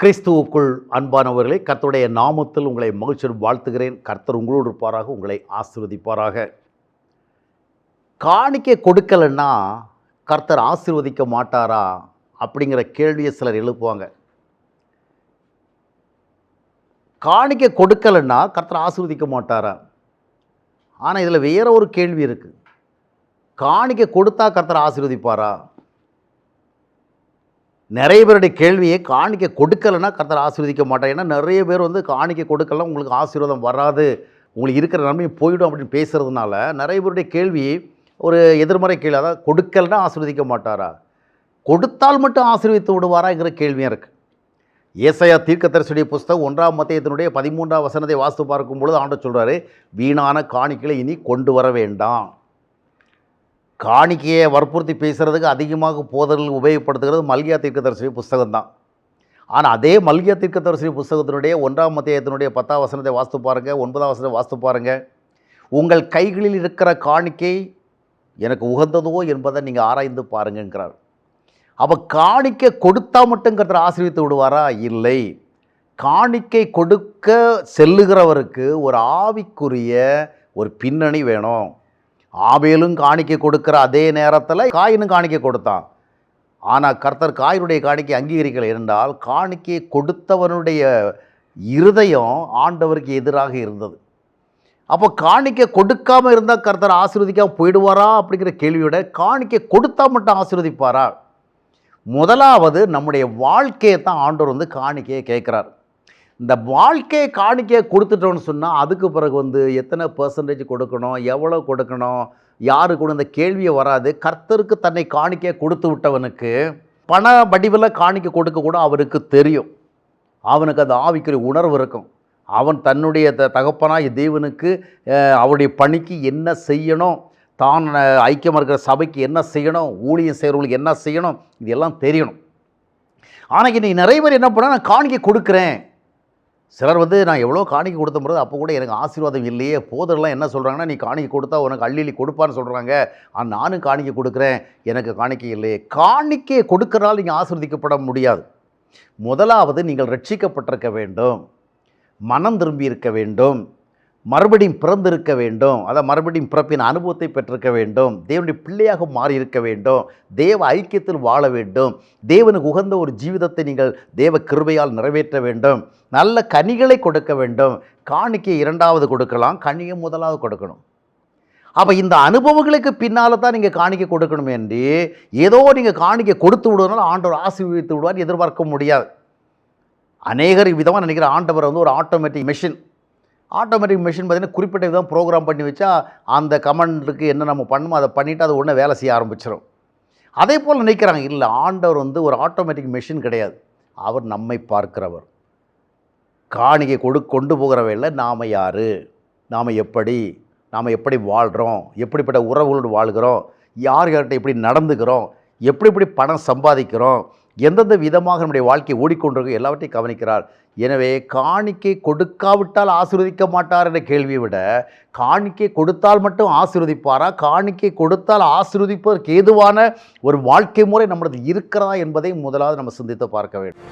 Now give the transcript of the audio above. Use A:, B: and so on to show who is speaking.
A: கிறிஸ்துவுக்குள் அன்பானவர்களே, கர்த்தருடைய நாமத்தில் உங்களை மகிழ்ச்சியோடு வாழ்த்துகிறேன். கர்த்தர் உங்களோடு இருப்பாராக, உங்களை ஆசீர்வதிப்பாராக. காணிக்கை கொடுக்கலைன்னா கர்த்தர் ஆசீர்வதிக்க மாட்டாரா அப்படிங்கிற கேள்வியை சிலர் எழுப்புவாங்க. காணிக்கை கொடுக்கலைன்னா கர்த்தர் ஆசீர்வதிக்க மாட்டாரா? ஆனால் இதில் வேற ஒரு கேள்வி இருக்குது. காணிக்கை கொடுத்தா கர்த்தர் ஆசீர்வதிப்பாரா? நிறைய பேருடைய கேள்வியை காணிக்கை கொடுக்கலைன்னா கர்த்தர் ஆசீர்வதிக்க மாட்டார். ஏன்னா நிறைய பேர் காணிக்கை கொடுக்கலாம் உங்களுக்கு ஆசீர்வாதம் வராது, உங்களுக்கு இருக்கிற நன்மையும் போயிடும் அப்படின்னு பேசுகிறதுனால நிறைய பேருடைய கேள்வி ஒரு எதிர்மறை கேள்வி. அதாவது கொடுக்கலைன்னா ஆசீர்வதிக்க மாட்டாரா, கொடுத்தால் மட்டும் ஆசீர்வதித்து விடுவாராங்கிற கேள்வியாக இருக்குது. ஏசாயா தீர்க்கதரிசியுடைய புஸ்தகம் 1ஆம் அத்தியாயத்தினுடைய 13ஆம் வசனத்தை வாசித்து பார்க்கும்பொழுது ஆண்டவர் சொல்கிறாரு, வீணான காணிக்கைகளை இனி கொண்டு வர வேண்டாம். காணிக்கையை வற்புறுத்தி பேசுகிறதுக்கு அதிகமாக போதல்கள் உபயோகப்படுத்துகிறது மல்கியா தீர்க்கதரிசி புஸ்தகம் தான். ஆனால் அதே மல்கியா தீர்க்கதரிசி புஸ்தகத்தினுடைய 1ஆம் அத்தியாயத்தினுடைய 10ஆம் வசனத்தை வாசித்து பாருங்கள், 9ஆம் வசனத்தை வாசித்து பாருங்கள். உங்கள் கைகளில் இருக்கிற காணிக்கை எனக்கு உகந்ததோ என்பதை நீங்கள் ஆராய்ந்து பாருங்கிறார். அப்போ காணிக்கை கொடுத்தா மட்டும் கர்த்தர் ஆசீர்வதித்து விடுவாரா? இல்லை. காணிக்கை கொடுக்க செல்லுகிறவருக்கு ஒரு ஆவிக்குரிய ஒரு பின்னணி வேணும். ஆபேலும் காணிக்கை கொடுக்குற அதே நேரத்தில் காயினும் காணிக்கை கொடுத்தான். ஆனால் கர்த்தர் காயினுடைய காணிக்கை அங்கீகரிக்கலை என்றால் காணிக்கை கொடுத்தவனுடைய இருதயம் ஆண்டவருக்கு எதிராக இருந்தது. அப்போ காணிக்கை கொடுக்காமல் இருந்தால் கர்த்தர் ஆசீர்வதிக்காமல் போயிடுவாரா அப்படிங்கிற கேள்வியோட காணிக்கை கொடுத்தா மட்டும் ஆசீர்வதிப்பாரா? முதலாவது நம்முடைய வாழ்க்கையை தான் ஆண்டவர் காணிக்கையை கேட்குறார். இந்த வாழ்க்கையை காணிக்கையை கொடுத்துட்டோன்னு சொன்னால் அதுக்கு பிறகு எத்தனை பெர்சன்டேஜ் கொடுக்கணும், எவ்வளோ கொடுக்கணும், யாரு கூட இந்த கேள்வியை வராது. கர்த்தருக்கு தன்னை காணிக்கையை கொடுத்து விட்டவனுக்கு பண வடிவில் காணிக்கை கொடுக்க கூட அவருக்கு தெரியும். அவனுக்கு அது ஆவிக்குரிய உணர்வு இருக்கும். அவன் தன்னுடைய தகப்பனாய் தேவனுக்கு அவருடைய பணிக்கு என்ன செய்யணும், தான் ஐக்கியமாக இருக்கிற சபைக்கு என்ன செய்யணும், ஊழியம் செய்கிறவங்களுக்கு என்ன செய்யணும், இது எல்லாம் தெரியணும். ஆனால் இன்னைக்கு நிறைய பேர் என்ன பண்ணால் நான் காணிக்கை கொடுக்குறேன். சிலர் நான் எவ்வளோ காணிக்கை கொடுத்த முறை அப்போ கூட எனக்கு ஆசீர்வாதம் இல்லையே. போதெல்லாம் என்ன சொல்கிறாங்கன்னா, நீ காணிக்கை கொடுத்தா உனக்கு அள்ளி கொடுப்பான்னு சொல்கிறாங்க. ஆனால் நானும் காணிக்கை கொடுக்குறேன், எனக்கு காணிக்கை இல்லையே. காணிக்கையை கொடுக்கறதால் நீங்கள் ஆசீர்வதிக்கப்பட முடியாது. முதலாவது நீங்கள் ரட்சிக்கப்பட்டிருக்க வேண்டும், மனம் திரும்பி இருக்க வேண்டும், மறுபடியும் பிறந்திருக்க வேண்டும். அதாவது மறுபடியும் பிறப்பின் அனுபவத்தை பெற்றிருக்க வேண்டும், தேவனுடைய பிள்ளையாக மாறி இருக்க வேண்டும், தேவ ஐக்கியத்தில் வாழ வேண்டும், தேவனுக்கு உகந்த ஒரு ஜீவிதத்தை நீங்கள் தேவ கிருபையால் நிறைவேற்ற வேண்டும், நல்ல கனிகளை கொடுக்க வேண்டும். காணிக்கை இரண்டாவது கொடுக்கலாம், கனியை முதலாவது கொடுக்கணும். அப்போ இந்த அனுபவங்களுக்கு பின்னால் தான் நீங்கள் காணிக்கை கொடுக்கணும் என்று ஏதோ நீங்கள் காணிக்கை கொடுத்து விடுவதனால ஆண்டவர் ஆசீர்வதித்து விடுவார் எதிர்பார்க்க முடியாது. அநேகர் விதமாக நினைக்கிற ஆண்டவர் ஒரு ஆட்டோமேட்டிக் மெஷின். ஆட்டோமேட்டிக் மெஷின் பார்த்திங்கன்னா குறிப்பிட்ட விதம் ப்ரோக்ராம் பண்ணி வச்சா அந்த கமெண்ட்டுக்கு என்ன நம்ம பண்ணுமோ அதை பண்ணிவிட்டு அது உடனே வேலை செய்ய ஆரம்பிச்சிடும். அதே போல் நினைக்கிறாங்க. இல்லை, ஆண்டவர் ஒரு ஆட்டோமேட்டிக் மெஷின் கிடையாது. அவர் நம்மை பார்க்கிறவர். காணிக்கை கொண்டு போகிற வேலை நாம் யார், நாம் எப்படி வாழ்கிறோம், எப்படிப்பட்ட உறவுகளோடு வாழ்கிறோம், யார்கிட்ட எப்படி நடந்துக்கிறோம், எப்படி பணம் சம்பாதிக்கிறோம், எந்தெந்த விதமாக நம்முடைய வாழ்க்கையை ஓடிக்கொண்டிருக்கோம் எல்லாவற்றையும் கவனிக்கிறார். எனவே காணிக்கை கொடுக்காவிட்டால் ஆசீர்வதிக்க மாட்டார் என்ற கேள்வியை விட காணிக்கை கொடுத்தால் மட்டும் ஆசீர்வதிப்பாரா, காணிக்கை கொடுத்தால் ஆசீர்வதிப்பதற்கு ஏதுவான ஒரு வாழ்க்கை முறை நம்மளது இருக்கிறதா என்பதை முதலாவது நம்ம சிந்தித்து பார்க்க வேண்டும்.